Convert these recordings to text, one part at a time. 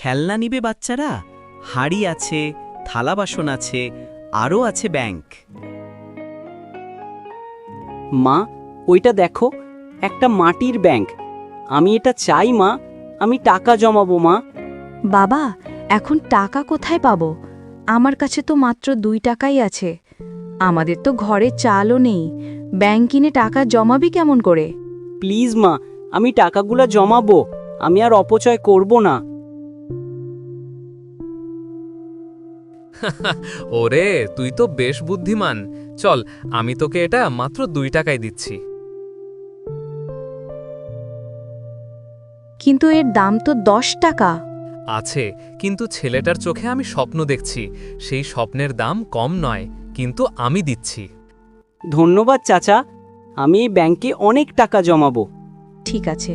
খেলনা নিবে বাচ্চারা? হাড়ি আছে, থালা বাসন আছে, আরও আছে ব্যাংক। মা, ওইটা দেখো, একটা মাটির ব্যাংক। আমি এটা চাই মা, আমি টাকা জমাবো মা। বাবা, এখন টাকা কোথায় পাবো? আমার কাছে তো মাত্র 2 টাকাই আছে। আমাদের তো ঘরে চালও নেই। ব্যাংক কিনে টাকা জমাবি কেমন করে? প্লিজ মা, আমি টাকাগুলো জমাবো। আমি আর অপচয় করব না। ওরে, তুই তো বেশ বুদ্ধিমান। চল, আমি তোকে এটা মাত্র 2 টাকায় দিচ্ছি। কিন্তু এর দাম তো 10 টাকা। আছে, কিন্তু ছেলেটার চোখে আমি স্বপ্ন দেখছি। সেই স্বপ্নের দাম কম নয়, কিন্তু আমি দিচ্ছি। ধন্যবাদ চাচা, আমি এই ব্যাংকে অনেক টাকা জমাবো। ঠিক আছে,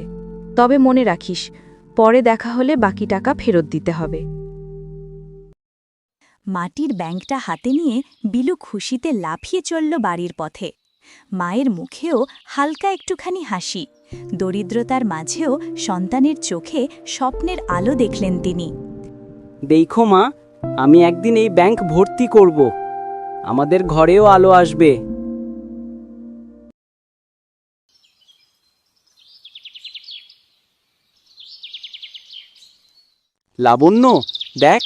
তবে মনে রাখিস, পরে দেখা হলে বাকি টাকা ফেরত দিতে হবে। মাটির ব্যাংকটা হাতে নিয়ে বিলু খুশিতে লাফিয়ে চলল বাড়ির পথে। মায়ের মুখেও হালকা একটুখানি হাসি। দরিদ্রতার মাঝেও সন্তানের চোখে স্বপ্নের আলো দেখলেন তিনি। দেখো মা, আমি একদিন এই ব্যাংক ভর্তি করব। আমাদের ঘরেও আলো আসবে। লাবণ্য, দেখ,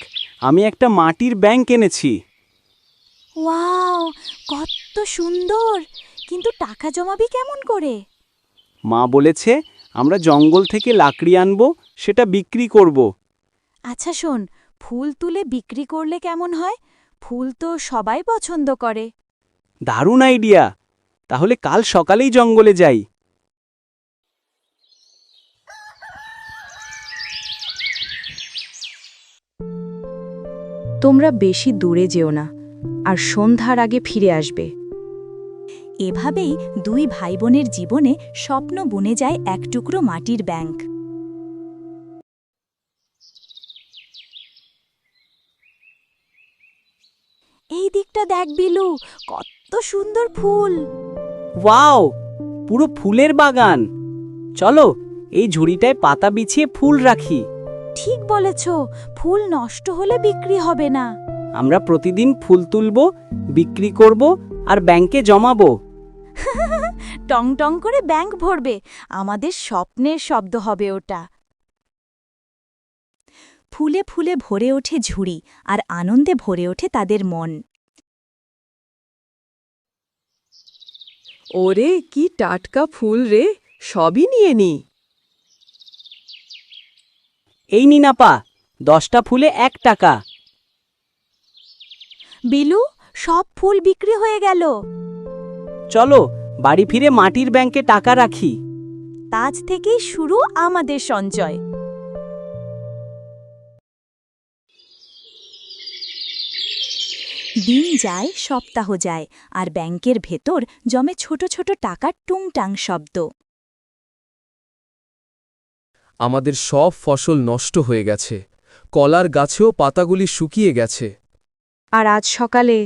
আমি একটা মাটির ব্যাংক এনেছি। ওয়াও, কত সুন্দর! কিন্তু টাকা জমাবি কেমন করে? মা বলেছে আমরা জঙ্গল থেকে লাকড়ি আনবো, সেটা বিক্রি করব। আচ্ছা শোন, ফুল তুলে বিক্রি করলে কেমন হয়? ফুল তো সবাই পছন্দ করে। দারুণ আইডিয়া! তাহলে কাল সকালেই জঙ্গলে যাই। তোমরা বেশি দূরে যেও না, আর সন্ধ্যার আগে ফিরে আসবে। এভাবেই 2 ভাই বোনের জীবনে স্বপ্ন বুনে যায় এক টুকরো মাটির ব্যাংক। এই দিকটা দেখ বিলু, কত সুন্দর ফুল! ওয়াও, পুরো ফুলের বাগান। চলো, এই ঝুড়িটায় পাতা বিছিয়ে ফুল রাখি। ঠিক বলেছ, ফুল নষ্ট হলে বিক্রি হবে না। আমরা প্রতিদিন ফুল তুলব, বিক্রি করব আর ব্যাংকে জমাবো। টং টং করে ব্যাংক ভরবে। আমাদের স্বপ্নের শব্দ হবে ওটা। ফুলে ফুলে ভরে ওঠে ঝুড়ি, আর আনন্দে ভরে ওঠে তাদের মন। ওরে, কি টাটকা ফুল রে! সবই নিয়ে নি। এই নিনাপা, 10টা ফুলে 1 টাকা। বিলু, সব ফুল বিক্রি হয়ে গেল। চলো, বাড়ি ফিরে মাটির ব্যাংকে টাকা রাখি। আজ থেকেই শুরু আমাদের সঞ্চয়। দিন যায়, সপ্তাহ যায়, আর ব্যাংকের ভেতর জমে ছোট ছোট টাকার টুংটাং শব্দ। আমাদের সব ফসল নষ্ট হয়ে গেছে। কলার গাছেও পাতাগুলি শুকিয়ে গেছে। আর আজ সকালে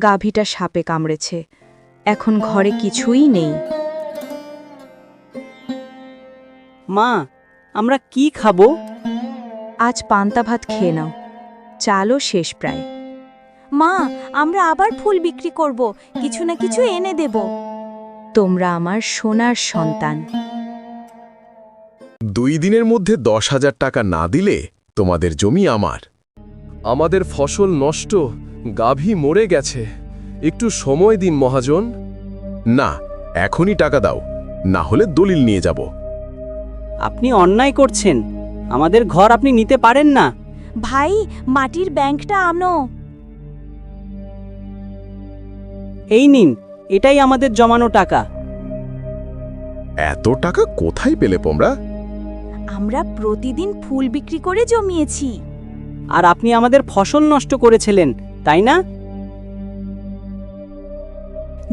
গাভীটা সাপে কামড়েছে। এখন ঘরে কিছুই নেই। মা, আমরা কি খাবো? আজ পান্তা ভাত খেয়ে নাও, চালও শেষ প্রায়। মা, আমরা আবার ফুল বিক্রি করব, কিছু না কিছু এনে দেব। তোমরা আমার সোনার সন্তান। 2 দিনের মধ্যে 10,000 টাকা না দিলে তোমাদের জমি আমার। আমাদের ফসল নষ্ট, গাভী মরে গেছে। একটু সময় দিন মহাজন। না, এখনই টাকা দাও, না হলে দলিল নিয়ে যাব। আপনি অন্যায় করছেন। আমাদের ঘর আপনি নিতে পারেন না। ভাই, মাটির ব্যাংকটা আনো। এই নিন, এটাই আমাদের জমানো টাকা। এত টাকা কোথায় পেলে তোমরা? আমরা প্রতিদিন ফুল বিক্রি করে জমিয়েছি। আর আপনি আমাদের ফসল নষ্ট করেছিলেন, তাই না?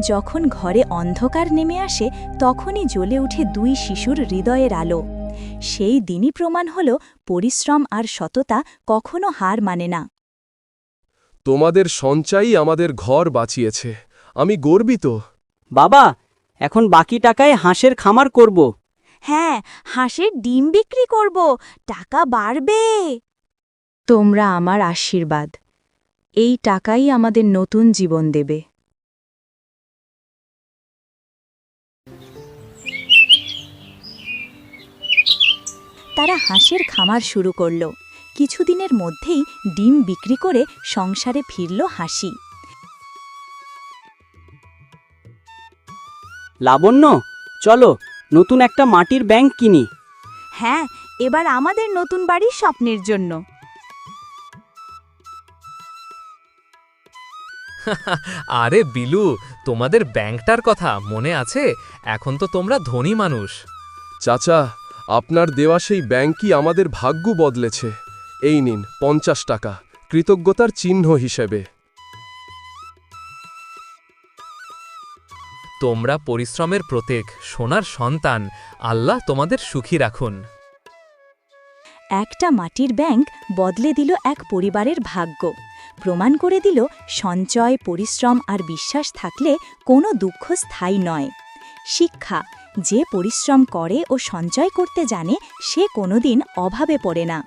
যখন ঘরে অন্ধকার নেমে আসে, তখনই জ্বলে উঠে 2 শিশুর হৃদয়ের আলো। সেই দিনই প্রমাণ হল, পরিশ্রম আর সততা কখনো হার মানে না। তোমাদের সঞ্চয়ই আমাদের ঘর বাঁচিয়েছে। আমি গর্বিত। বাবা, এখন বাকি টাকায় হাঁসের খামার করব। হ্যাঁ, হাঁসের ডিম বিক্রি করব, টাকা বাড়বে। তোমরা আমার আশীর্বাদ। এই টাকাই আমাদের নতুন জীবন দেবে। তারা হাঁসের খামার শুরু করল। কিছুদিনের মধ্যেই ডিম বিক্রি করে সংসারে ফিরল হাসি। লাবণ্য, চলো নতুন একটা মাটির ব্যাংক কিনি। হ্যাঁ, এবার আমাদের নতুন বাড়ি স্বপ্নের জন্য। আরে বিলু, তোমাদের ব্যাংকটার কথা মনে আছে? এখন তো তোমরা ধনী মানুষ। চাচা, আপনার দেওয়া সেই ব্যাংকই আমাদের ভাগ্য বদলেছে। এই নিন 50 টাকা, কৃতজ্ঞতার চিহ্ন হিসেবে। তোমরা পরিশ্রমের প্রতীক, সোনার সন্তান। আল্লাহ তোমাদের সুখী রাখুন। একটা মাটির ব্যাংক বদলে দিল এক পরিবারের ভাগ্য। প্রমাণ করে দিল সঞ্চয়, পরিশ্রম আর বিশ্বাস থাকলে কোনো দুঃখ স্থায়ী নয়। শিক্ষা: যে পরিশ্রম করে ও সঞ্চয় করতে জানে সে কোনোদিন অভাবে পড়ে না।